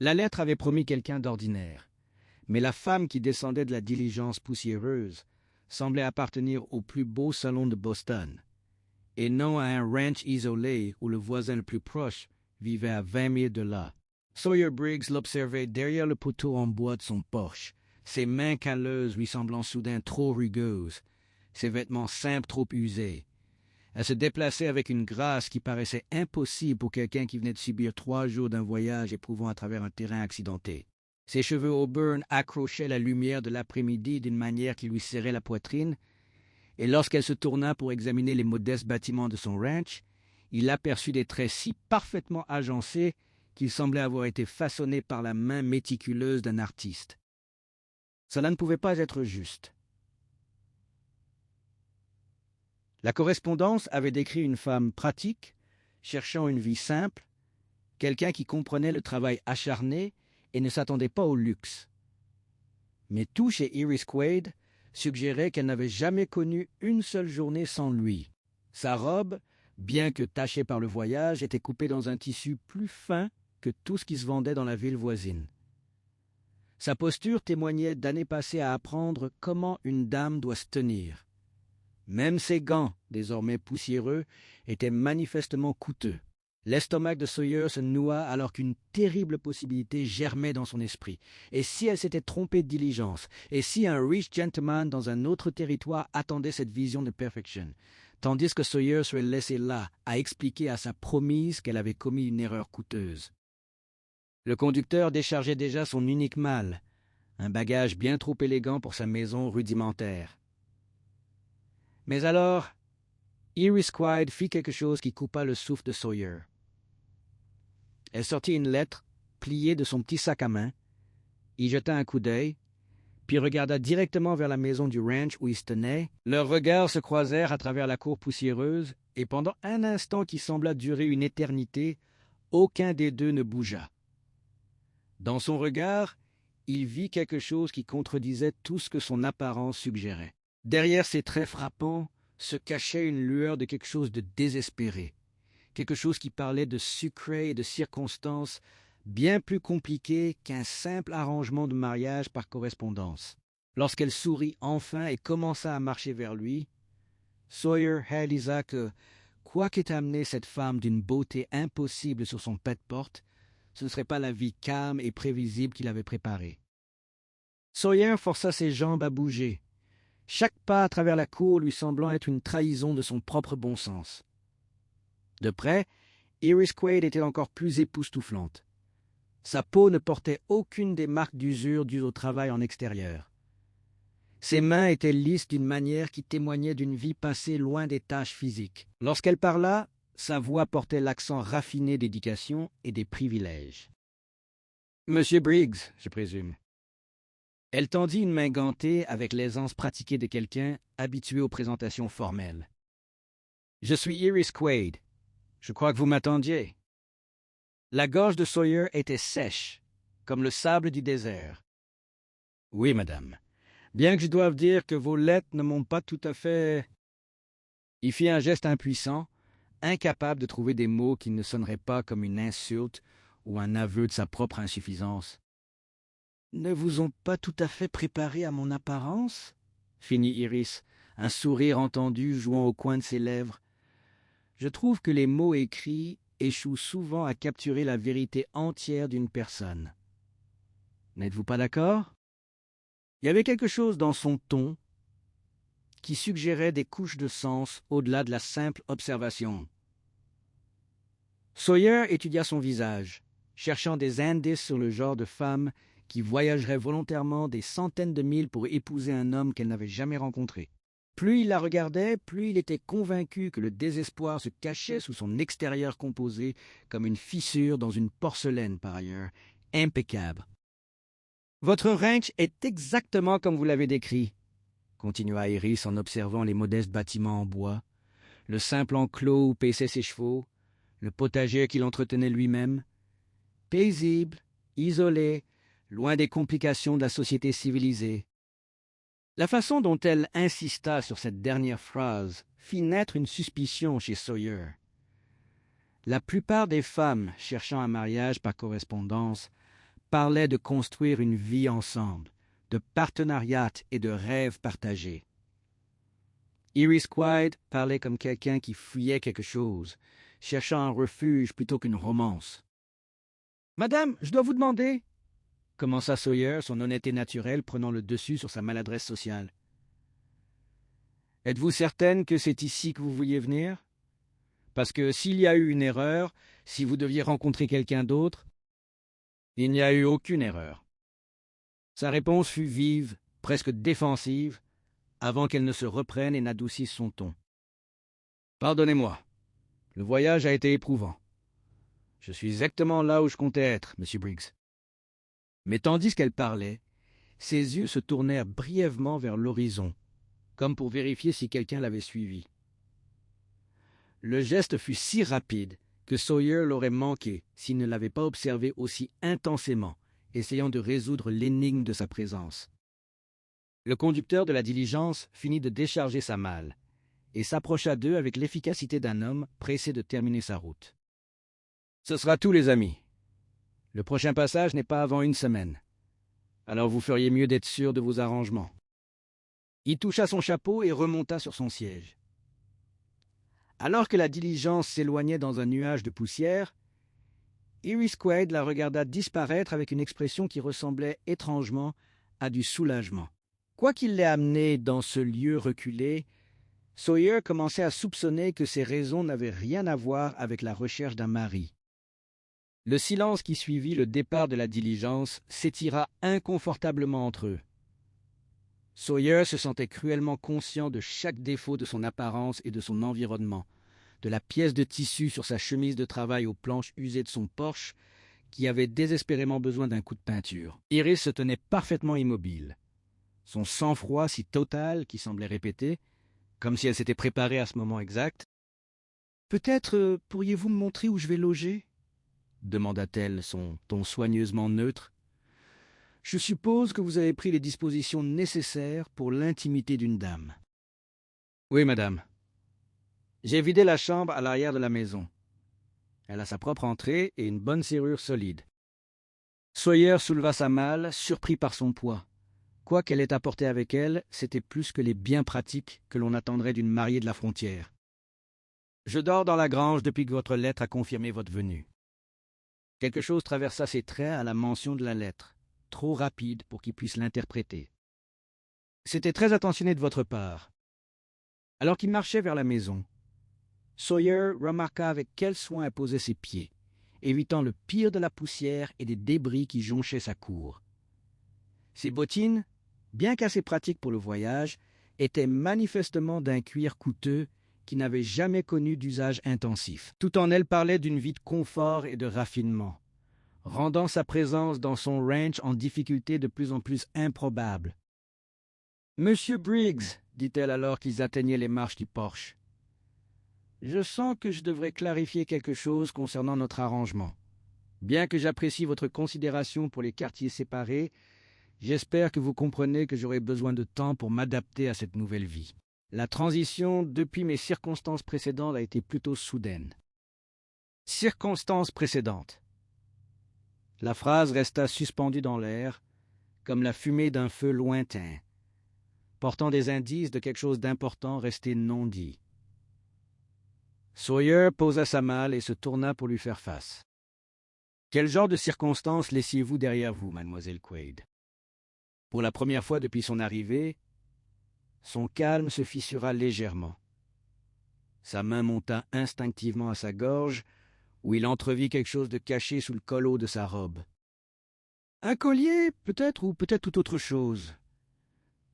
La lettre avait promis quelqu'un d'ordinaire, mais la femme qui descendait de la diligence poussiéreuse semblait appartenir au plus beau salon de Boston, et non à un ranch isolé où le voisin le plus proche vivait à 20 milles de là. Sawyer Briggs l'observait derrière le poteau en bois de son Porsche, ses mains calleuses lui semblant soudain trop rugueuses, ses vêtements simples trop usés. Elle se déplaçait avec une grâce qui paraissait impossible pour quelqu'un qui venait de subir 3 jours d'un voyage éprouvant à travers un terrain accidenté. Ses cheveux auburn accrochaient la lumière de l'après-midi d'une manière qui lui serrait la poitrine, et lorsqu'elle se tourna pour examiner les modestes bâtiments de son ranch, il aperçut des traits si parfaitement agencés qu'ils semblaient avoir été façonnés par la main méticuleuse d'un artiste. Cela ne pouvait pas être juste. La correspondance avait décrit une femme pratique, cherchant une vie simple, quelqu'un qui comprenait le travail acharné et ne s'attendait pas au luxe. Mais tout chez Iris Quaid suggérait qu'elle n'avait jamais connu une seule journée sans lui. Sa robe, bien que tachée par le voyage, était coupée dans un tissu plus fin que tout ce qui se vendait dans la ville voisine. Sa posture témoignait d'années passées à apprendre comment une dame doit se tenir. Même ses gants, désormais poussiéreux, étaient manifestement coûteux. L'estomac de Sawyer se noua alors qu'une terrible possibilité germait dans son esprit. Et si elle s'était trompée de diligence? Et si un riche gentleman dans un autre territoire attendait cette vision de perfection, tandis que Sawyer serait laissé là à expliquer à sa promise qu'elle avait commis une erreur coûteuse? Le conducteur déchargeait déjà son unique mal, un bagage bien trop élégant pour sa maison rudimentaire. Mais alors, Iris Quaid fit quelque chose qui coupa le souffle de Sawyer. Elle sortit une lettre, pliée de son petit sac à main, y jeta un coup d'œil, puis regarda directement vers la maison du ranch où il se tenait. Leurs regards se croisèrent à travers la cour poussiéreuse, et pendant un instant qui sembla durer une éternité, aucun des deux ne bougea. Dans son regard, il vit quelque chose qui contredisait tout ce que son apparence suggérait. Derrière ces traits frappants se cachait une lueur de quelque chose de désespéré, quelque chose qui parlait de secrets et de circonstances bien plus compliquées qu'un simple arrangement de mariage par correspondance. Lorsqu'elle sourit enfin et commença à marcher vers lui, Sawyer réalisa que, quoi qu'ait amené cette femme d'une beauté impossible sur son pas-de-porte, ce ne serait pas la vie calme et prévisible qu'il avait préparée. Sawyer força ses jambes à bouger, chaque pas à travers la cour lui semblant être une trahison de son propre bon sens. De près, Iris Quaid était encore plus époustouflante. Sa peau ne portait aucune des marques d'usure dues au travail en extérieur. Ses mains étaient lisses d'une manière qui témoignait d'une vie passée loin des tâches physiques. Lorsqu'elle parla, sa voix portait l'accent raffiné d'éducation et des privilèges. « Monsieur Briggs, je présume. » Elle tendit une main gantée avec l'aisance pratiquée de quelqu'un habitué aux présentations formelles. « Je suis Iris Quaid. Je crois que vous m'attendiez. » La gorge de Sawyer était sèche, comme le sable du désert. « Oui, madame. Bien que je doive dire que vos lettres ne m'ont pas tout à fait... » Il fit un geste impuissant, incapable de trouver des mots qui ne sonneraient pas comme une insulte ou un aveu de sa propre insuffisance. « Ne vous ont pas tout à fait préparé à mon apparence ?» finit Iris, un sourire entendu jouant au coin de ses lèvres. « Je trouve que les mots écrits échouent souvent à capturer la vérité entière d'une personne. N'êtes-vous pas d'accord? » Il y avait quelque chose dans son ton qui suggérait des couches de sens au-delà de la simple observation. Sawyer étudia son visage, cherchant des indices sur le genre de femme qui voyagerait volontairement des centaines de milles pour épouser un homme qu'elle n'avait jamais rencontré. Plus il la regardait, plus il était convaincu que le désespoir se cachait sous son extérieur composé comme une fissure dans une porcelaine, par ailleurs, impeccable. « Votre ranch est exactement comme vous l'avez décrit, » continua Iris en observant les modestes bâtiments en bois, le simple enclos où paissaient ses chevaux, le potager qu'il entretenait lui-même. Paisible, isolé, loin des complications de la société civilisée. La façon dont elle insista sur cette dernière phrase fit naître une suspicion chez Sawyer. La plupart des femmes cherchant un mariage par correspondance parlaient de construire une vie ensemble, de partenariat et de rêves partagés. Iris Quaid parlait comme quelqu'un qui fuyait quelque chose, cherchant un refuge plutôt qu'une romance. « Madame, je dois vous demander, » commença Sawyer, son honnêteté naturelle prenant le dessus sur sa maladresse sociale. « Êtes-vous certaine que c'est ici que vous vouliez venir? Parce que s'il y a eu une erreur, si vous deviez rencontrer quelqu'un d'autre, il n'y a eu aucune erreur. » Sa réponse fut vive, presque défensive, avant qu'elle ne se reprenne et n'adoucisse son ton. « Pardonnez-moi, le voyage a été éprouvant. Je suis exactement là où je comptais être, Monsieur Briggs. » Mais tandis qu'elle parlait, ses yeux se tournèrent brièvement vers l'horizon, comme pour vérifier si quelqu'un l'avait suivi. Le geste fut si rapide que Sawyer l'aurait manqué s'il ne l'avait pas observé aussi intensément, essayant de résoudre l'énigme de sa présence. Le conducteur de la diligence finit de décharger sa malle et s'approcha d'eux avec l'efficacité d'un homme pressé de terminer sa route. « Ce sera tout, les amis. Le prochain passage n'est pas avant une semaine. Alors vous feriez mieux d'être sûr de vos arrangements. » Il toucha son chapeau et remonta sur son siège. Alors que la diligence s'éloignait dans un nuage de poussière, Iris Quaid la regarda disparaître avec une expression qui ressemblait étrangement à du soulagement. Quoi qu'il l'ait amenée dans ce lieu reculé, Sawyer commençait à soupçonner que ses raisons n'avaient rien à voir avec la recherche d'un mari. Le silence qui suivit le départ de la diligence s'étira inconfortablement entre eux. Sawyer se sentait cruellement conscient de chaque défaut de son apparence et de son environnement, de la pièce de tissu sur sa chemise de travail aux planches usées de son Porsche, qui avait désespérément besoin d'un coup de peinture. Iris se tenait parfaitement immobile, son sang-froid si total qu'il semblait répéter, comme si elle s'était préparée à ce moment exact. « Peut-être pourriez-vous me montrer où je vais loger ?» demanda-t-elle, son ton soigneusement neutre. « Je suppose que vous avez pris les dispositions nécessaires pour l'intimité d'une dame. »« Oui, madame. J'ai vidé la chambre à l'arrière de la maison. Elle a sa propre entrée et une bonne serrure solide. » Sawyer souleva sa malle, surpris par son poids. Quoi qu'elle ait apporté avec elle, c'était plus que les biens pratiques que l'on attendrait d'une mariée de la frontière. « Je dors dans la grange depuis que votre lettre a confirmé votre venue. » Quelque chose traversa ses traits à la mention de la lettre, trop rapide pour qu'il puisse l'interpréter. C'était très attentionné de votre part. Alors qu'il marchait vers la maison, Sawyer remarqua avec quel soin elle posait ses pieds, évitant le pire de la poussière et des débris qui jonchaient sa cour. Ses bottines, bien qu'assez pratiques pour le voyage, étaient manifestement d'un cuir coûteux qui n'avait jamais connu d'usage intensif. Tout en elle parlait d'une vie de confort et de raffinement, rendant sa présence dans son ranch en difficulté de plus en plus improbable. « Monsieur Briggs, » dit-elle alors qu'ils atteignaient les marches du porche, « je sens que je devrais clarifier quelque chose concernant notre arrangement. Bien que j'apprécie votre considération pour les quartiers séparés, j'espère que vous comprenez que j'aurai besoin de temps pour m'adapter à cette nouvelle vie. La transition depuis mes circonstances précédentes a été plutôt soudaine. » Circonstances précédentes. La phrase resta suspendue dans l'air, comme la fumée d'un feu lointain, portant des indices de quelque chose d'important resté non dit. Sawyer posa sa malle et se tourna pour lui faire face. « Quel genre de circonstances laissiez-vous derrière vous, mademoiselle Quaid ?» Pour la première fois depuis son arrivée, son calme se fissura légèrement. Sa main monta instinctivement à sa gorge, où il entrevit quelque chose de caché sous le collet de sa robe. « Un collier, peut-être, ou peut-être toute autre chose.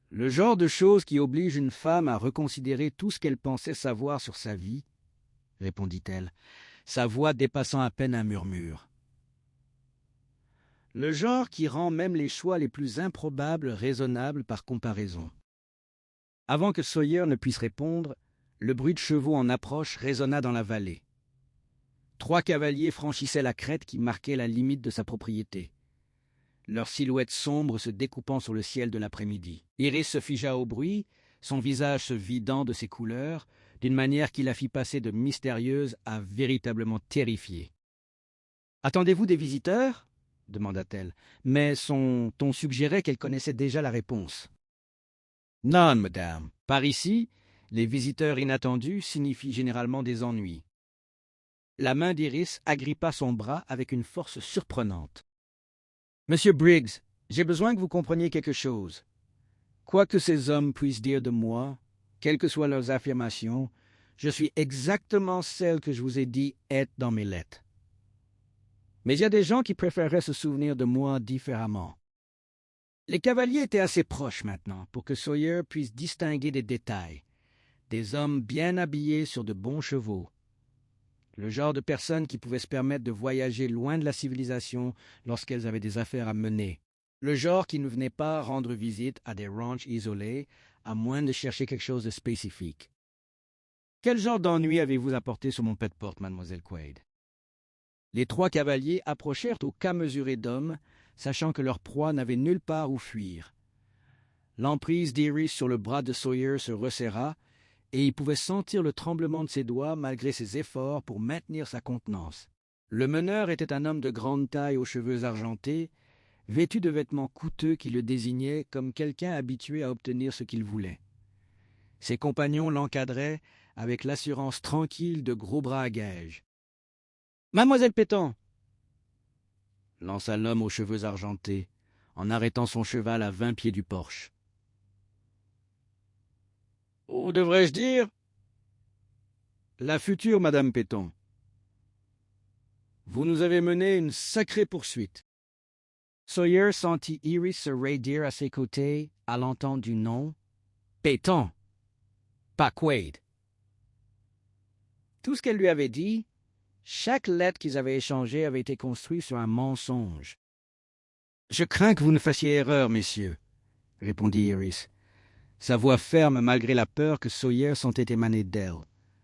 Le genre de chose qui oblige une femme à reconsidérer tout ce qu'elle pensait savoir sur sa vie, » répondit-elle, sa voix dépassant à peine un murmure. « Le genre qui rend même les choix les plus improbables raisonnables par comparaison. » Avant que Sawyer ne puisse répondre, le bruit de chevaux en approche résonna dans la vallée. 3 cavaliers franchissaient la crête qui marquait la limite de sa propriété, leurs silhouettes sombres se découpant sur le ciel de l'après-midi. Iris se figea au bruit, son visage se vidant de ses couleurs, d'une manière qui la fit passer de mystérieuse à véritablement terrifiée. « Attendez-vous des visiteurs » demanda-t-elle, mais son ton suggérait qu'elle connaissait déjà la réponse. Non, madame. Par ici, les visiteurs inattendus signifient généralement des ennuis. La main d'Iris agrippa son bras avec une force surprenante. Monsieur Briggs, j'ai besoin que vous compreniez quelque chose. Quoi que ces hommes puissent dire de moi, quelles que soient leurs affirmations, je suis exactement celle que je vous ai dit être dans mes lettres. Mais il y a des gens qui préféreraient se souvenir de moi différemment. Les cavaliers étaient assez proches maintenant pour que Sawyer puisse distinguer des détails. Des hommes bien habillés sur de bons chevaux. Le genre de personnes qui pouvaient se permettre de voyager loin de la civilisation lorsqu'elles avaient des affaires à mener. Le genre qui ne venait pas rendre visite à des ranchs isolés, à moins de chercher quelque chose de spécifique. Quel genre d'ennui avez-vous apporté sur mon pet-porte, mademoiselle Quaid? Les trois cavaliers approchèrent au cas mesuré d'hommes, sachant que leur proie n'avait nulle part où fuir. L'emprise d'Iris sur le bras de Sawyer se resserra, et il pouvait sentir le tremblement de ses doigts malgré ses efforts pour maintenir sa contenance. Le meneur était un homme de grande taille aux cheveux argentés, vêtu de vêtements coûteux qui le désignaient comme quelqu'un habitué à obtenir ce qu'il voulait. Ses compagnons l'encadraient avec l'assurance tranquille de gros bras à gages. « Mademoiselle Péton !» lança l'homme aux cheveux argentés, en arrêtant son cheval à 20 pieds du porche. « Où devrais-je dire ?»« La future, Madame Péton. Vous nous avez mené une sacrée poursuite. » Sawyer sentit Iris se raidir à ses côtés à l'entendre du nom. Péton, pas Quaid. Tout ce qu'elle lui avait dit, chaque lettre qu'ils avaient échangée avait été construite sur un mensonge. « Je crains que vous ne fassiez erreur, messieurs, » répondit Iris, sa voix ferme malgré la peur que Sawyer sentait émaner d'elle.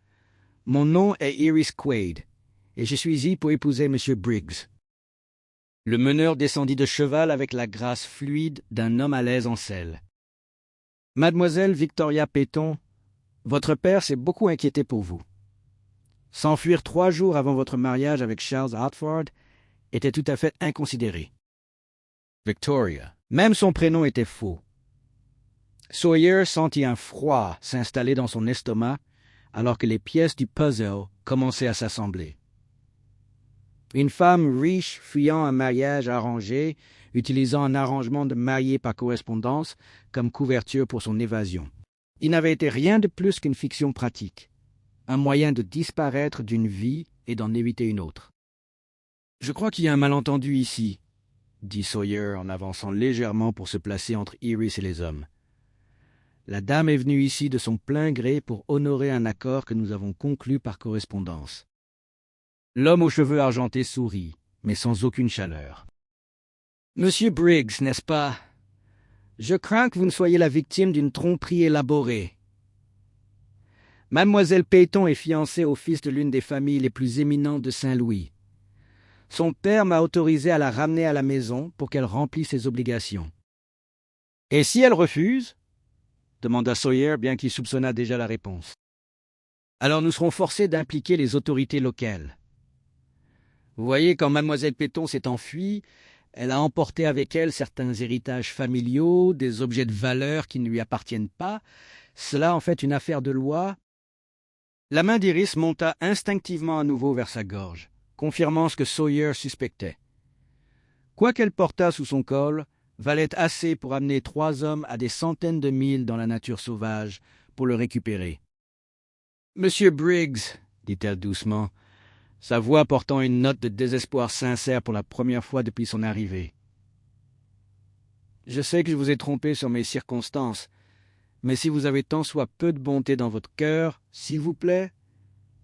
« Mon nom est Iris Quaid, et je suis ici pour épouser M. Briggs. » Le meneur descendit de cheval avec la grâce fluide d'un homme à l'aise en selle. « Mademoiselle Victoria Péton, votre père s'est beaucoup inquiété pour vous. S'enfuir 3 jours avant votre mariage avec Charles Hartford était tout à fait inconsidéré. » Victoria. Même son prénom était faux. Sawyer sentit un froid s'installer dans son estomac alors que les pièces du puzzle commençaient à s'assembler. Une femme riche fuyant un mariage arrangé, utilisant un arrangement de mariés par correspondance comme couverture pour son évasion. Il n'avait été rien de plus qu'une fiction pratique, un moyen de disparaître d'une vie et d'en éviter une autre. « Je crois qu'il y a un malentendu ici, » dit Sawyer en avançant légèrement pour se placer entre Iris et les hommes. « La dame est venue ici de son plein gré pour honorer un accord que nous avons conclu par correspondance. » L'homme aux cheveux argentés sourit, mais sans aucune chaleur. « Monsieur Briggs, n'est-ce pas? Je crains que vous ne soyez la victime d'une tromperie élaborée. Mademoiselle Péton est fiancée au fils de l'une des familles les plus éminentes de Saint-Louis. Son père m'a autorisé à la ramener à la maison pour qu'elle remplisse ses obligations. »« Et si elle refuse ?» demanda Sawyer, bien qu'il soupçonnât déjà la réponse. « Alors nous serons forcés d'impliquer les autorités locales. Vous voyez, quand Mademoiselle Péton s'est enfuie, elle a emporté avec elle certains héritages familiaux, des objets de valeur qui ne lui appartiennent pas. Cela en fait une affaire de loi. » La main d'Iris monta instinctivement à nouveau vers sa gorge, confirmant ce que Sawyer suspectait. Quoi qu'elle portât sous son col, valait assez pour amener 3 hommes à des centaines de milles dans la nature sauvage pour le récupérer. « Monsieur Briggs, » dit-elle doucement, sa voix portant une note de désespoir sincère pour la première fois depuis son arrivée. « Je sais que je vous ai trompé sur mes circonstances, mais si vous avez tant soit peu de bonté dans votre cœur, s'il vous plaît,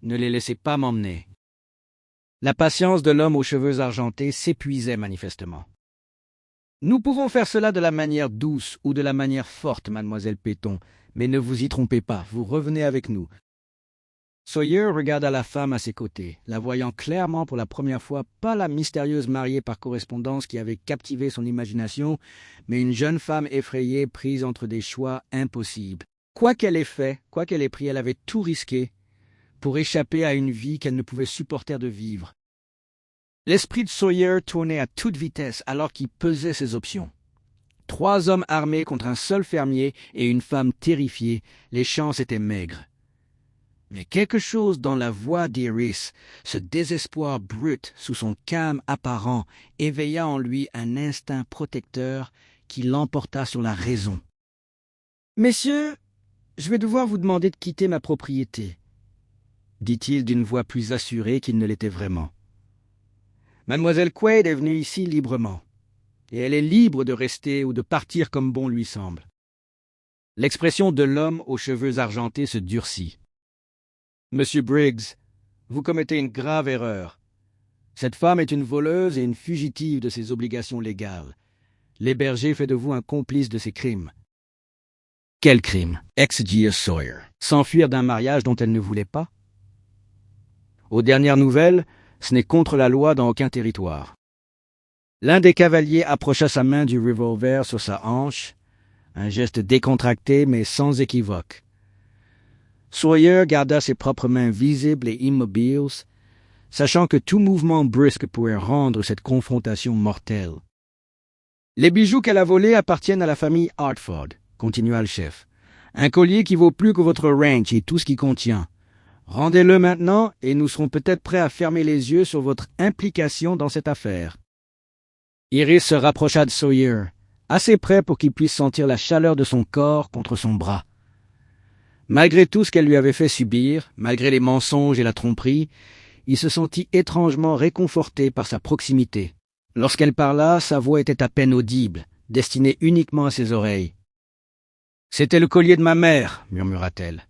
ne les laissez pas m'emmener. » La patience de l'homme aux cheveux argentés s'épuisait manifestement. « Nous pouvons faire cela de la manière douce ou de la manière forte, mademoiselle Péton, mais ne vous y trompez pas, vous revenez avec nous. » Sawyer regarda la femme à ses côtés, la voyant clairement pour la première fois pas la mystérieuse mariée par correspondance qui avait captivé son imagination, mais une jeune femme effrayée prise entre des choix impossibles. Quoi qu'elle ait fait, quoi qu'elle ait pris, elle avait tout risqué pour échapper à une vie qu'elle ne pouvait supporter de vivre. L'esprit de Sawyer tournait à toute vitesse alors qu'il pesait ses options. 3 hommes armés contre un seul fermier et une femme terrifiée, les chances étaient maigres. Mais quelque chose dans la voix d'Iris, ce désespoir brut sous son calme apparent, éveilla en lui un instinct protecteur qui l'emporta sur la raison. « Messieurs, je vais devoir vous demander de quitter ma propriété, » dit-il d'une voix plus assurée qu'il ne l'était vraiment. Mademoiselle Quaid est venue ici librement, et elle est libre de rester ou de partir comme bon lui semble. L'expression de l'homme aux cheveux argentés se durcit. Monsieur Briggs, vous commettez une grave erreur. Cette femme est une voleuse et une fugitive de ses obligations légales. L'héberger fait de vous un complice de ses crimes. Quel crime? Exigeait Sawyer. S'enfuir d'un mariage dont elle ne voulait pas? Aux dernières nouvelles, ce n'est contre la loi dans aucun territoire. L'un des cavaliers approcha sa main du revolver sur sa hanche, un geste décontracté mais sans équivoque. Sawyer garda ses propres mains visibles et immobiles, sachant que tout mouvement brusque pourrait rendre cette confrontation mortelle. « Les bijoux qu'elle a volés appartiennent à la famille Hartford, » continua le chef. « Un collier qui vaut plus que votre ranch et tout ce qu'il contient. Rendez-le maintenant et nous serons peut-être prêts à fermer les yeux sur votre implication dans cette affaire. » Iris se rapprocha de Sawyer, assez près pour qu'il puisse sentir la chaleur de son corps contre son bras. Malgré tout ce qu'elle lui avait fait subir, malgré les mensonges et la tromperie, il se sentit étrangement réconforté par sa proximité. Lorsqu'elle parla, sa voix était à peine audible, destinée uniquement à ses oreilles. « C'était le collier de ma mère, » murmura-t-elle.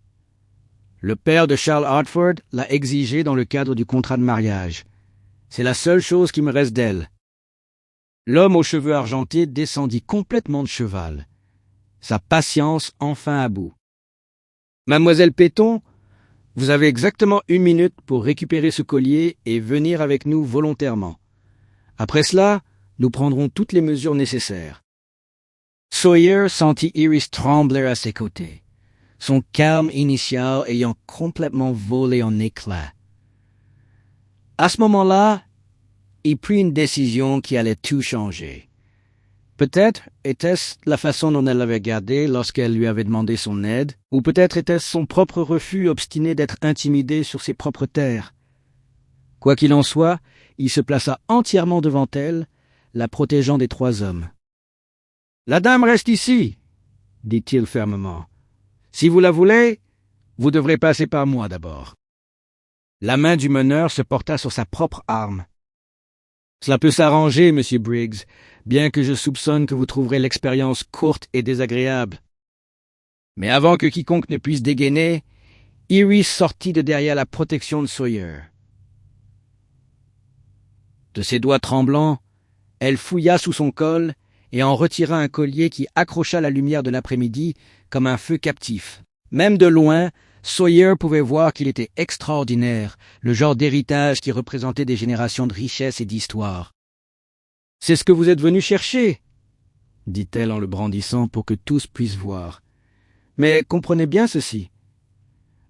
« Le père de Charles Hartford l'a exigé dans le cadre du contrat de mariage. C'est la seule chose qui me reste d'elle. » L'homme aux cheveux argentés descendit complètement de cheval, sa patience enfin à bout. « Mademoiselle Péton, vous avez exactement 1 minute pour récupérer ce collier et venir avec nous volontairement. Après cela, nous prendrons toutes les mesures nécessaires. » Sawyer sentit Iris trembler à ses côtés, son calme initial ayant complètement volé en éclats. À ce moment-là, il prit une décision qui allait tout changer. Peut-être était-ce la façon dont elle l'avait gardé lorsqu'elle lui avait demandé son aide, ou peut-être était-ce son propre refus obstiné d'être intimidé sur ses propres terres. Quoi qu'il en soit, il se plaça entièrement devant elle, la protégeant des 3 hommes. « La dame reste ici, » dit-il fermement. « Si vous la voulez, vous devrez passer par moi d'abord. » La main du meneur se porta sur sa propre arme. « Cela peut s'arranger, monsieur Briggs, bien que je soupçonne que vous trouverez l'expérience courte et désagréable. » Mais avant que quiconque ne puisse dégainer, Iris sortit de derrière la protection de Sawyer. De ses doigts tremblants, elle fouilla sous son col et en retira un collier qui accrocha la lumière de l'après-midi comme un feu captif. Même de loin, Sawyer pouvait voir qu'il était extraordinaire, le genre d'héritage qui représentait des générations de richesse et d'histoire. « C'est ce que vous êtes venu chercher, » dit-elle en le brandissant pour que tous puissent voir. « Mais comprenez bien ceci.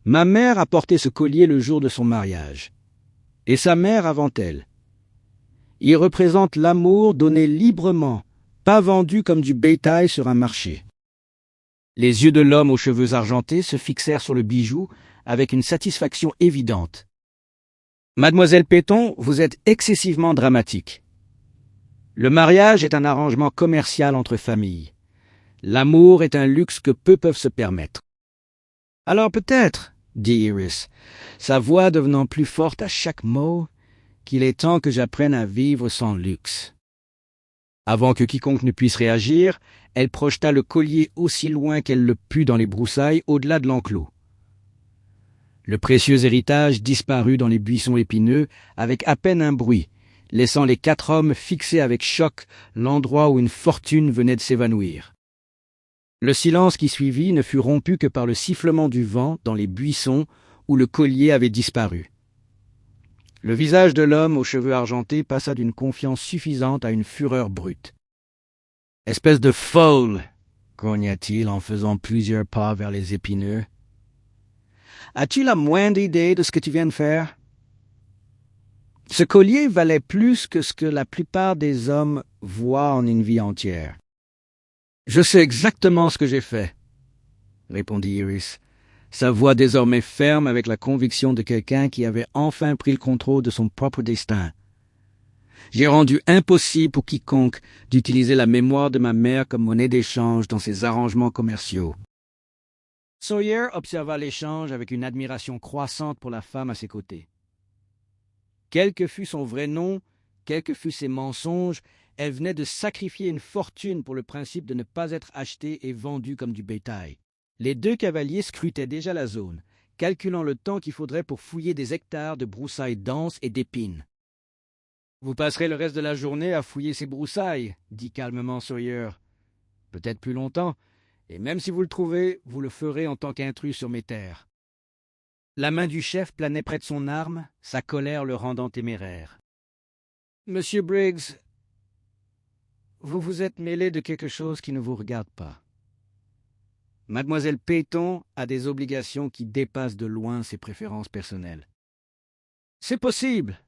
Ma mère a porté ce collier le jour de son mariage, et sa mère avant elle. Il représente l'amour donné librement, pas vendu comme du bétail sur un marché. » Les yeux de l'homme aux cheveux argentés se fixèrent sur le bijou avec une satisfaction évidente. « Mademoiselle Péton, vous êtes excessivement dramatique. Le mariage est un arrangement commercial entre familles. L'amour est un luxe que peu peuvent se permettre. »« Alors peut-être, » dit Iris, sa voix devenant plus forte à chaque mot, « qu'il est temps que j'apprenne à vivre sans luxe. » Avant que quiconque ne puisse réagir, elle projeta le collier aussi loin qu'elle le put dans les broussailles, au-delà de l'enclos. Le précieux héritage disparut dans les buissons épineux avec à peine un bruit, laissant les 4 hommes fixer avec choc l'endroit où une fortune venait de s'évanouir. Le silence qui suivit ne fut rompu que par le sifflement du vent dans les buissons où le collier avait disparu. Le visage de l'homme aux cheveux argentés passa d'une confiance suffisante à une fureur brute. « Espèce de folle !» grogna-t-il en faisant plusieurs pas vers les épineux. « As-tu la moindre idée de ce que tu viens de faire? » Ce collier valait plus que ce que la plupart des hommes voient en une vie entière. Je sais exactement ce que j'ai fait, répondit Iris, sa voix désormais ferme avec la conviction de quelqu'un qui avait enfin pris le contrôle de son propre destin. J'ai rendu impossible pour quiconque d'utiliser la mémoire de ma mère comme monnaie d'échange dans ses arrangements commerciaux. Sawyer observa l'échange avec une admiration croissante pour la femme à ses côtés. Quel que fût son vrai nom, quels que fussent ses mensonges, elle venait de sacrifier une fortune pour le principe de ne pas être achetée et vendue comme du bétail. Les deux cavaliers scrutaient déjà la zone, calculant le temps qu'il faudrait pour fouiller des hectares de broussailles denses et d'épines. « Vous passerez le reste de la journée à fouiller ces broussailles, » dit calmement Sawyer. « Peut-être plus longtemps, et même si vous le trouvez, vous le ferez en tant qu'intrus sur mes terres. » La main du chef planait près de son arme, sa colère le rendant téméraire. « Monsieur Briggs, vous vous êtes mêlé de quelque chose qui ne vous regarde pas. Mademoiselle Peyton a des obligations qui dépassent de loin ses préférences personnelles. »« C'est possible, »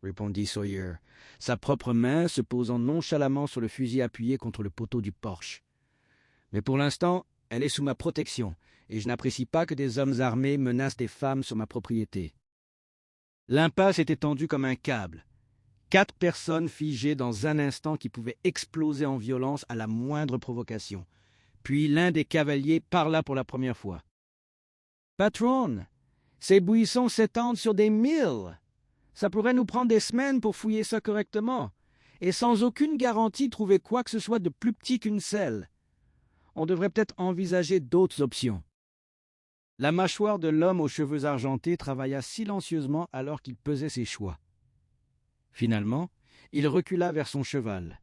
répondit Sawyer, sa propre main se posant nonchalamment sur le fusil appuyé contre le poteau du porche. « Mais pour l'instant, elle est sous ma protection, et je n'apprécie pas que des hommes armés menacent des femmes sur ma propriété. » L'impasse était tendue comme un câble. 4 personnes figées dans un instant qui pouvaient exploser en violence à la moindre provocation. Puis l'un des cavaliers parla pour la première fois. « Patronne, ces buissons s'étendent sur des milles. Ça pourrait nous prendre des semaines pour fouiller ça correctement, et sans aucune garantie trouver quoi que ce soit de plus petit qu'une selle. On devrait peut-être envisager d'autres options. » La mâchoire de l'homme aux cheveux argentés travailla silencieusement alors qu'il pesait ses choix. Finalement, il recula vers son cheval.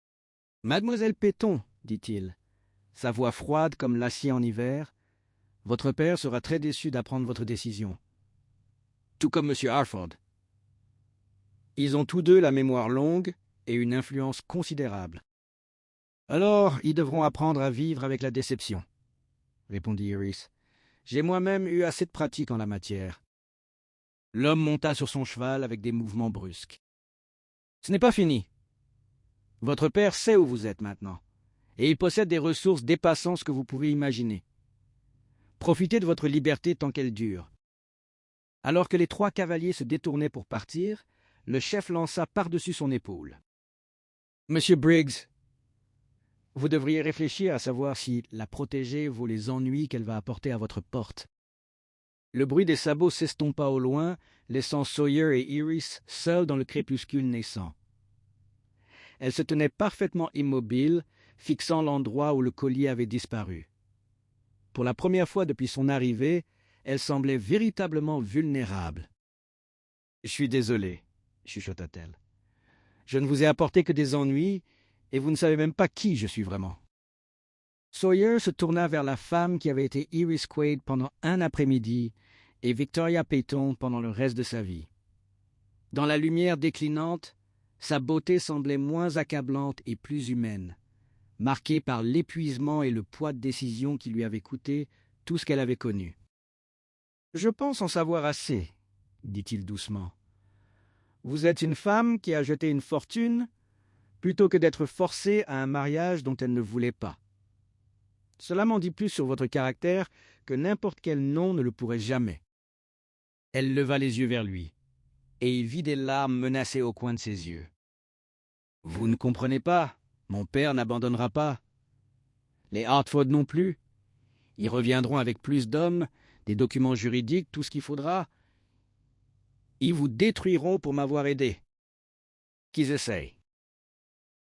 « Mademoiselle Peyton, dit-il, sa voix froide comme l'acier en hiver, votre père sera très déçu d'apprendre votre décision. Tout comme M. Harford. Ils ont tous deux la mémoire longue et une influence considérable. Alors, ils devront apprendre à vivre avec la déception, répondit Iris. J'ai moi-même eu assez de pratique en la matière. L'homme monta sur son cheval avec des mouvements brusques. Ce n'est pas fini. Votre père sait où vous êtes maintenant, et il possède des ressources dépassant ce que vous pouvez imaginer. Profitez de votre liberté tant qu'elle dure. » Alors que les 3 cavaliers se détournaient pour partir, le chef lança par-dessus son épaule. « Monsieur Briggs, vous devriez réfléchir à savoir si la protéger vaut les ennuis qu'elle va apporter à votre porte. » Le bruit des sabots s'estompa au loin, laissant Sawyer et Iris seuls dans le crépuscule naissant. Elle se tenait parfaitement immobile, fixant l'endroit où le collier avait disparu. Pour la première fois depuis son arrivée, elle semblait véritablement vulnérable. « Je suis désolé, » chuchota-t-elle. « Je ne vous ai apporté que des ennuis, et vous ne savez même pas qui je suis vraiment. » Sawyer se tourna vers la femme qui avait été Iris Quaid pendant un après-midi et Victoria Peyton pendant le reste de sa vie. Dans la lumière déclinante, sa beauté semblait moins accablante et plus humaine, marquée par l'épuisement et le poids de décision qui lui avait coûté tout ce qu'elle avait connu. « Je pense en savoir assez, » dit-il doucement. « Vous êtes une femme qui a jeté une fortune plutôt que d'être forcée à un mariage dont elle ne voulait pas. Cela m'en dit plus sur votre caractère que n'importe quel nom ne le pourrait jamais. » Elle leva les yeux vers lui, et il vit des larmes menacées au coin de ses yeux. « Vous ne comprenez pas, mon père n'abandonnera pas. Les Hartford non plus. Ils reviendront avec plus d'hommes, des documents juridiques, tout ce qu'il faudra. Ils vous détruiront pour m'avoir aidé. Qu'ils essayent. »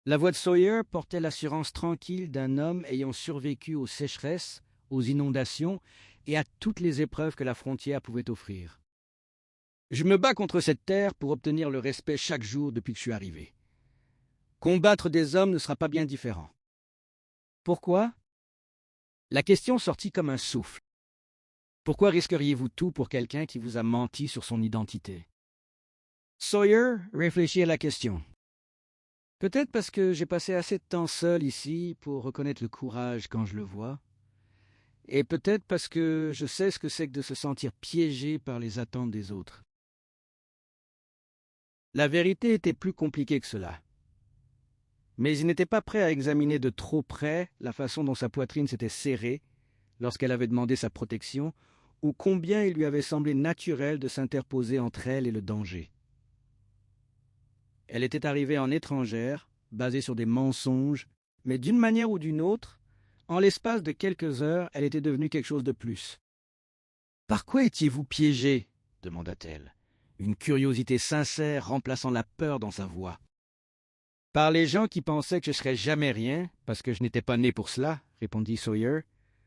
La voix de Sawyer portait l'assurance tranquille d'un homme ayant survécu aux sécheresses, aux inondations et à toutes les épreuves que la frontière pouvait offrir. « Je me bats contre cette terre pour obtenir le respect chaque jour depuis que je suis arrivé. Combattre des hommes ne sera pas bien différent. » « Pourquoi ?» La question sortit comme un souffle. « Pourquoi risqueriez-vous tout pour quelqu'un qui vous a menti sur son identité ?» Sawyer réfléchit à la question. « Peut-être parce que j'ai passé assez de temps seul ici pour reconnaître le courage quand je le vois. Et peut-être parce que je sais ce que c'est que de se sentir piégé par les attentes des autres. La vérité était plus compliquée que cela. Mais il n'était pas prêt à examiner de trop près la façon dont sa poitrine s'était serrée lorsqu'elle avait demandé sa protection, ou combien il lui avait semblé naturel de s'interposer entre elle et le danger. Elle était arrivée en étrangère, basée sur des mensonges, mais d'une manière ou d'une autre, en l'espace de quelques heures, elle était devenue quelque chose de plus. « Par quoi étiez-vous piégé ?» demanda-t-elle, une curiosité sincère remplaçant la peur dans sa voix. « Par les gens qui pensaient que je ne serais jamais rien, parce que je n'étais pas né pour cela, » répondit Sawyer.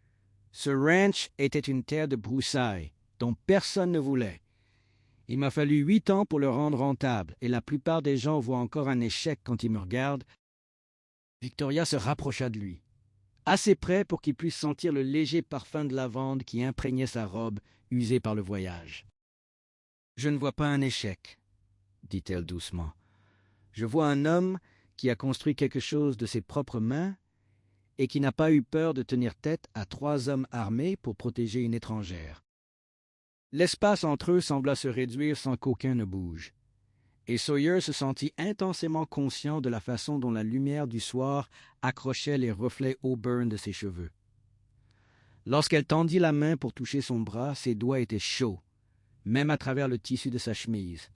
« Ce ranch était une terre de broussailles, dont personne ne voulait. Il m'a fallu 8 ans pour le rendre rentable, et la plupart des gens voient encore un échec quand ils me regardent. » Victoria se rapprocha de lui, assez près pour qu'il puisse sentir le léger parfum de lavande qui imprégnait sa robe usée par le voyage. « Je ne vois pas un échec, » dit-elle doucement. « Je vois un homme qui a construit quelque chose de ses propres mains et qui n'a pas eu peur de tenir tête à 3 hommes armés pour protéger une étrangère. » L'espace entre eux sembla se réduire sans qu'aucun ne bouge, et Sawyer se sentit intensément conscient de la façon dont la lumière du soir accrochait les reflets auburn de ses cheveux. Lorsqu'elle tendit la main pour toucher son bras, ses doigts étaient chauds, même à travers le tissu de sa chemise.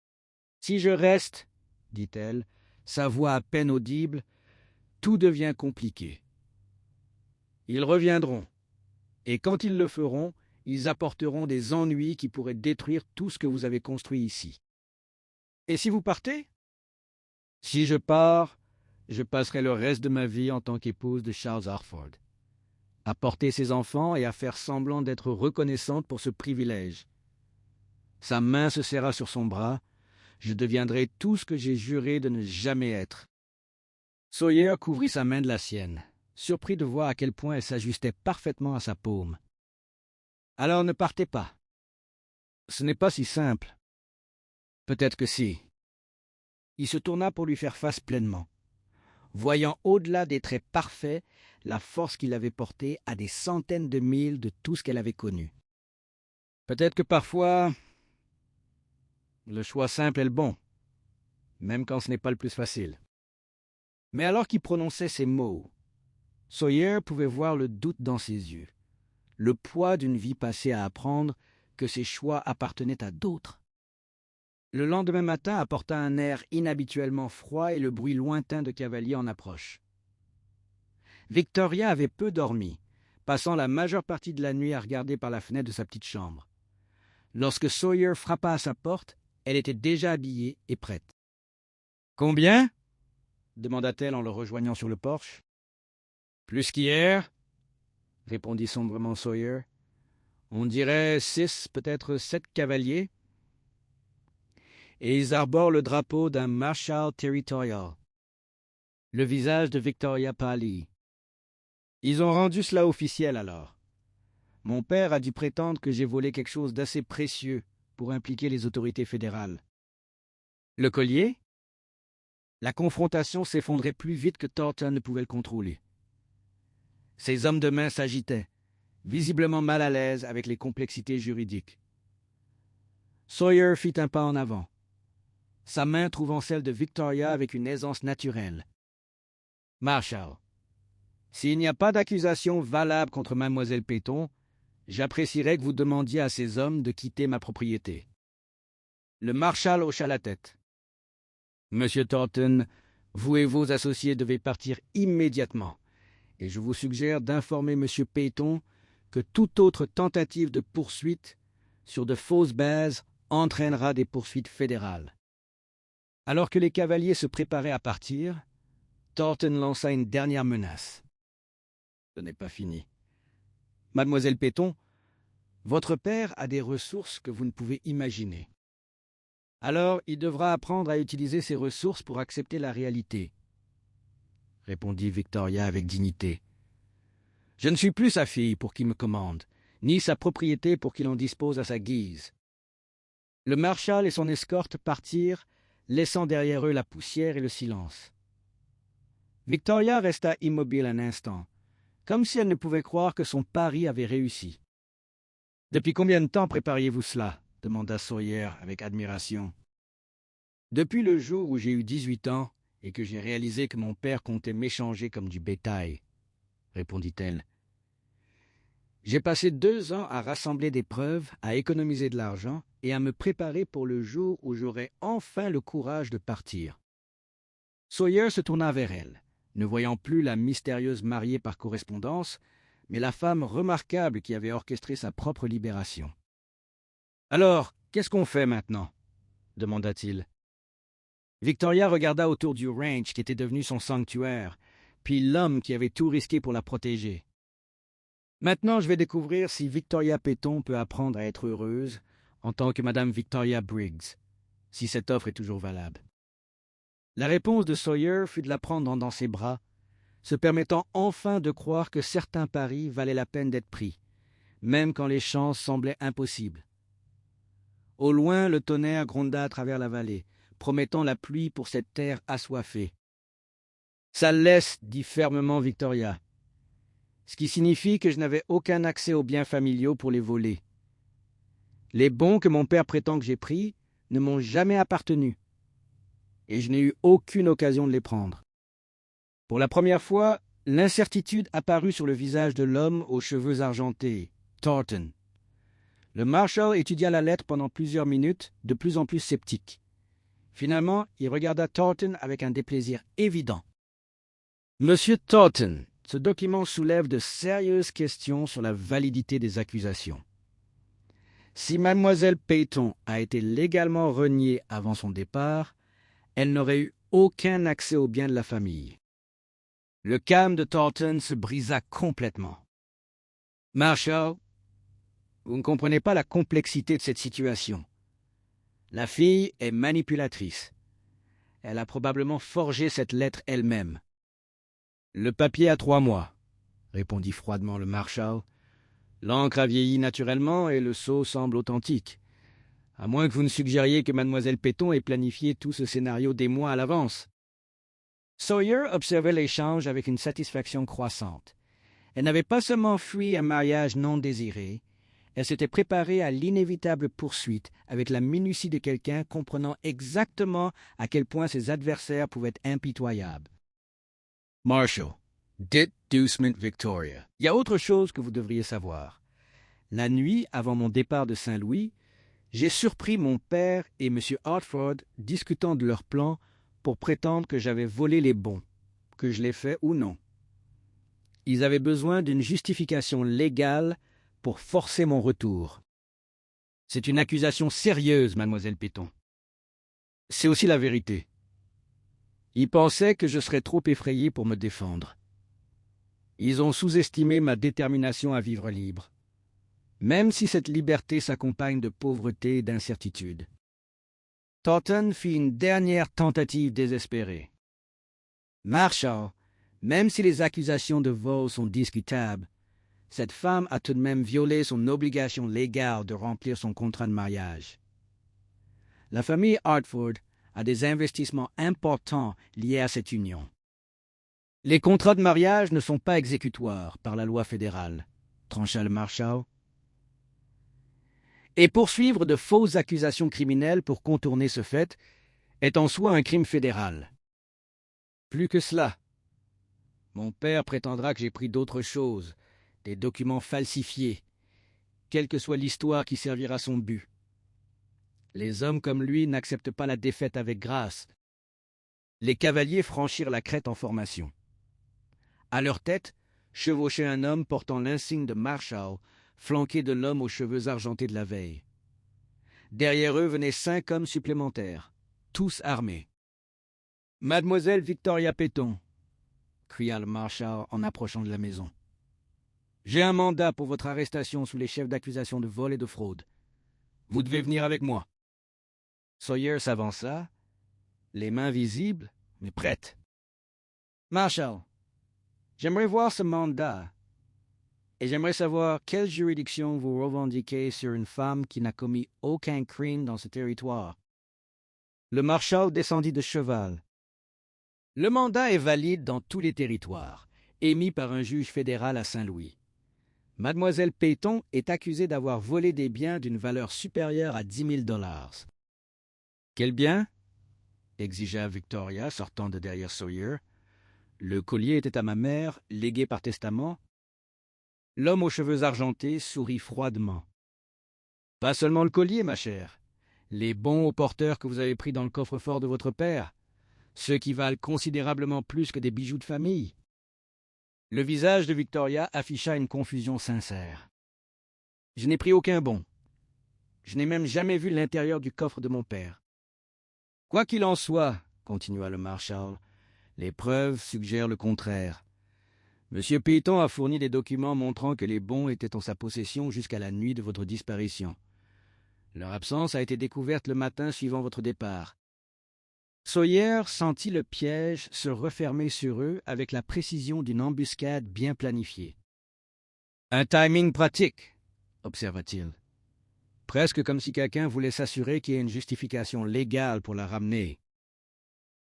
« Si je reste, » dit-elle, sa voix à peine audible, « tout devient compliqué. Ils reviendront, et quand ils le feront, ils apporteront des ennuis qui pourraient détruire tout ce que vous avez construit ici. Et si vous partez? Si je pars, je passerai le reste de ma vie en tant qu'épouse de Charles Harford, à porter ses enfants et à faire semblant d'être reconnaissante pour ce privilège. Sa main se serra sur son bras. Je deviendrai tout ce que j'ai juré de ne jamais être. Sawyer couvrit sa main de la sienne, surpris de voir à quel point elle s'ajustait parfaitement à sa paume. « Alors ne partez pas. Ce n'est pas si simple. » « Peut-être que si. » Il se tourna pour lui faire face pleinement, voyant au-delà des traits parfaits la force qu'il avait portée à des centaines de milles de tout ce qu'elle avait connu. « Peut-être que parfois, le choix simple est le bon, même quand ce n'est pas le plus facile. » Mais alors qu'il prononçait ces mots, Sawyer pouvait voir le doute dans ses yeux, le poids d'une vie passée à apprendre que ses choix appartenaient à d'autres. Le lendemain matin apporta un air inhabituellement froid et le bruit lointain de cavaliers en approche. Victoria avait peu dormi, passant la majeure partie de la nuit à regarder par la fenêtre de sa petite chambre. Lorsque Sawyer frappa à sa porte, elle était déjà habillée et prête. « Combien ?» demanda-t-elle en le rejoignant sur le porche. « Plus qu'hier » répondit sombrement Sawyer. « On dirait 6, peut-être 7 cavaliers. Et ils arborent le drapeau d'un Marshal Territorial. » Le visage de Victoria pâlit. « Ils ont rendu cela officiel alors. Mon père a dû prétendre que j'ai volé quelque chose d'assez précieux pour impliquer les autorités fédérales. » Le collier? La confrontation s'effondrait plus vite que Thornton ne pouvait le contrôler. Ses hommes de main s'agitaient, visiblement mal à l'aise avec les complexités juridiques. Sawyer fit un pas en avant, sa main trouvant celle de Victoria avec une aisance naturelle. « Marshal, s'il n'y a pas d'accusation valable contre Mademoiselle Peyton, j'apprécierais que vous demandiez à ces hommes de quitter ma propriété. » Le marshal hocha la tête. « Monsieur Thornton, vous et vos associés devez partir immédiatement, et je vous suggère d'informer Monsieur Peyton que toute autre tentative de poursuite sur de fausses bases entraînera des poursuites fédérales. » Alors que les cavaliers se préparaient à partir, Thornton lança une dernière menace. « Ce n'est pas fini. Mademoiselle Peyton, votre père a des ressources que vous ne pouvez imaginer. Alors il devra apprendre à utiliser ces ressources pour accepter la réalité, » répondit Victoria avec dignité. « Je ne suis plus sa fille pour qu'il me commande, ni sa propriété pour qu'il en dispose à sa guise. » Le marshal et son escorte partirent, laissant derrière eux la poussière et le silence. Victoria resta immobile un instant, comme si elle ne pouvait croire que son pari avait réussi. « Depuis combien de temps prépariez-vous cela ?» demanda Sawyer avec admiration. Depuis le jour où j'ai eu 18 ans et que j'ai réalisé que mon père comptait m'échanger comme du bétail, répondit-elle. J'ai passé 2 ans à rassembler des preuves, à économiser de l'argent et à me préparer pour le jour où j'aurai enfin le courage de partir. Sawyer se tourna vers elle, ne voyant plus la mystérieuse mariée par correspondance, mais la femme remarquable qui avait orchestré sa propre libération. « Alors, qu'est-ce qu'on fait maintenant » demanda-t-il. Victoria regarda autour du ranch qui était devenu son sanctuaire, puis l'homme qui avait tout risqué pour la protéger. Maintenant, je vais découvrir si Victoria Peyton peut apprendre à être heureuse en tant que Madame Victoria Briggs, si cette offre est toujours valable. La réponse de Sawyer fut de la prendre dans ses bras, se permettant enfin de croire que certains paris valaient la peine d'être pris, même quand les chances semblaient impossibles. Au loin, le tonnerre gronda à travers la vallée, promettant la pluie pour cette terre assoiffée. « Ça le laisse, » dit fermement Victoria, ce qui signifie que je n'avais aucun accès aux biens familiaux pour les voler. Les bons que mon père prétend que j'ai pris ne m'ont jamais appartenu, et je n'ai eu aucune occasion de les prendre. Pour la première fois, l'incertitude apparut sur le visage de l'homme aux cheveux argentés, Thornton. Le marshal étudia la lettre pendant plusieurs minutes, de plus en plus sceptique. Finalement, il regarda Thornton avec un déplaisir évident. « Monsieur Thornton, ce document soulève de sérieuses questions sur la validité des accusations. Si mademoiselle Peyton a été légalement reniée avant son départ, elle n'aurait eu aucun accès aux biens de la famille. » Le calme de Thornton se brisa complètement. « Marshal, vous ne comprenez pas la complexité de cette situation. La fille est manipulatrice. Elle a probablement forgé cette lettre elle-même. »« Le papier a 3 mois, » répondit froidement le marshal. « L'encre a vieilli naturellement et le sceau semble authentique. À moins que vous ne suggériez que mademoiselle Peyton ait planifié tout ce scénario des mois à l'avance. » Sawyer observait l'échange avec une satisfaction croissante. Elle n'avait pas seulement fui un mariage non désiré, elle s'était préparée à l'inévitable poursuite avec la minutie de quelqu'un comprenant exactement à quel point ses adversaires pouvaient être impitoyables. « Marshal, dites doucement Victoria. Il y a autre chose que vous devriez savoir. La nuit, avant mon départ de Saint-Louis, j'ai surpris mon père et M. Hartford discutant de leur plan pour prétendre que j'avais volé les bons, que je l'ai fait ou non. Ils avaient besoin d'une justification légale pour forcer mon retour. C'est une accusation sérieuse, mademoiselle Peyton. C'est aussi la vérité. Ils pensaient que je serais trop effrayé pour me défendre. Ils ont sous-estimé ma détermination à vivre libre, même si cette liberté s'accompagne de pauvreté et d'incertitude. Thornton fit une dernière tentative désespérée. « Marshal, même si les accusations de vol sont discutables, cette femme a tout de même violé son obligation légale de remplir son contrat de mariage. La famille Hartford a des investissements importants liés à cette union. Les contrats de mariage ne sont pas exécutoires par la loi fédérale, trancha le marshal. Et poursuivre de fausses accusations criminelles pour contourner ce fait est en soi un crime fédéral. Plus que cela, mon père prétendra que j'ai pris d'autres choses, des documents falsifiés, quelle que soit l'histoire qui servira son but. Les hommes comme lui n'acceptent pas la défaite avec grâce. Les cavaliers franchirent la crête en formation. À leur tête, chevauchait un homme portant l'insigne de marshal, flanqué de l'homme aux cheveux argentés de la veille. Derrière eux venaient 5 hommes supplémentaires, tous armés. « Mademoiselle Victoria Peyton !» cria le marshal en approchant de la maison. « J'ai un mandat pour votre arrestation sous les chefs d'accusation de vol et de fraude. Vous devez venir avec moi. » Sawyer s'avança, les mains visibles, mais prêtes. « Marshal, j'aimerais voir ce mandat, et j'aimerais savoir quelle juridiction vous revendiquez sur une femme qui n'a commis aucun crime dans ce territoire. » Le marshal descendit de cheval. « Le mandat est valide dans tous les territoires, émis par un juge fédéral à Saint-Louis. Mademoiselle Peyton est accusée d'avoir volé des biens d'une valeur supérieure à 10 000 $. Quel bien? exigea Victoria, sortant de derrière Sawyer. Le collier était à ma mère, légué par testament. L'homme aux cheveux argentés sourit froidement. Pas seulement le collier, ma chère. Les bons aux porteurs que vous avez pris dans le coffre-fort de votre père, ceux qui valent considérablement plus que des bijoux de famille. Le visage de Victoria afficha une confusion sincère. Je n'ai pris aucun bon. Je n'ai même jamais vu l'intérieur du coffre de mon père. Quoi qu'il en soit, continua le marshal, les preuves suggèrent le contraire. M. Peyton a fourni des documents montrant que les bons étaient en sa possession jusqu'à la nuit de votre disparition. Leur absence a été découverte le matin suivant votre départ. Sawyer sentit le piège se refermer sur eux avec la précision d'une embuscade bien planifiée. « Un timing pratique », observa-t-il. « Presque comme si quelqu'un voulait s'assurer qu'il y ait une justification légale pour la ramener. »«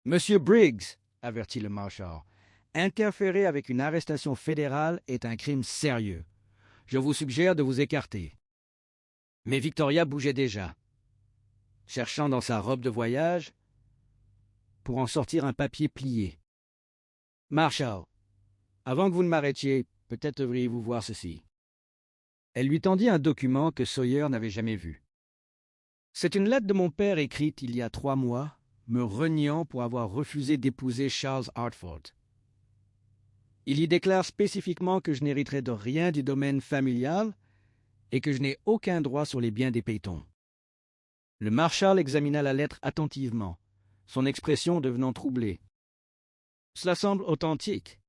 Monsieur Briggs, » avertit le marshal, « interférer avec une arrestation fédérale est un crime sérieux. Je vous suggère de vous écarter. » Mais Victoria bougeait déjà, cherchant dans sa robe de voyage pour en sortir un papier plié. « Marshal, avant que vous ne m'arrêtiez, peut-être devriez-vous voir ceci. » Elle lui tendit un document que Sawyer n'avait jamais vu. « C'est une lettre de mon père écrite il y a 3 mois, me reniant pour avoir refusé d'épouser Charles Hartford. Il y déclare spécifiquement que je n'hériterai de rien du domaine familial et que je n'ai aucun droit sur les biens des Peyton. » Le marshal examina la lettre attentivement, son expression devenant troublée. « Cela semble authentique.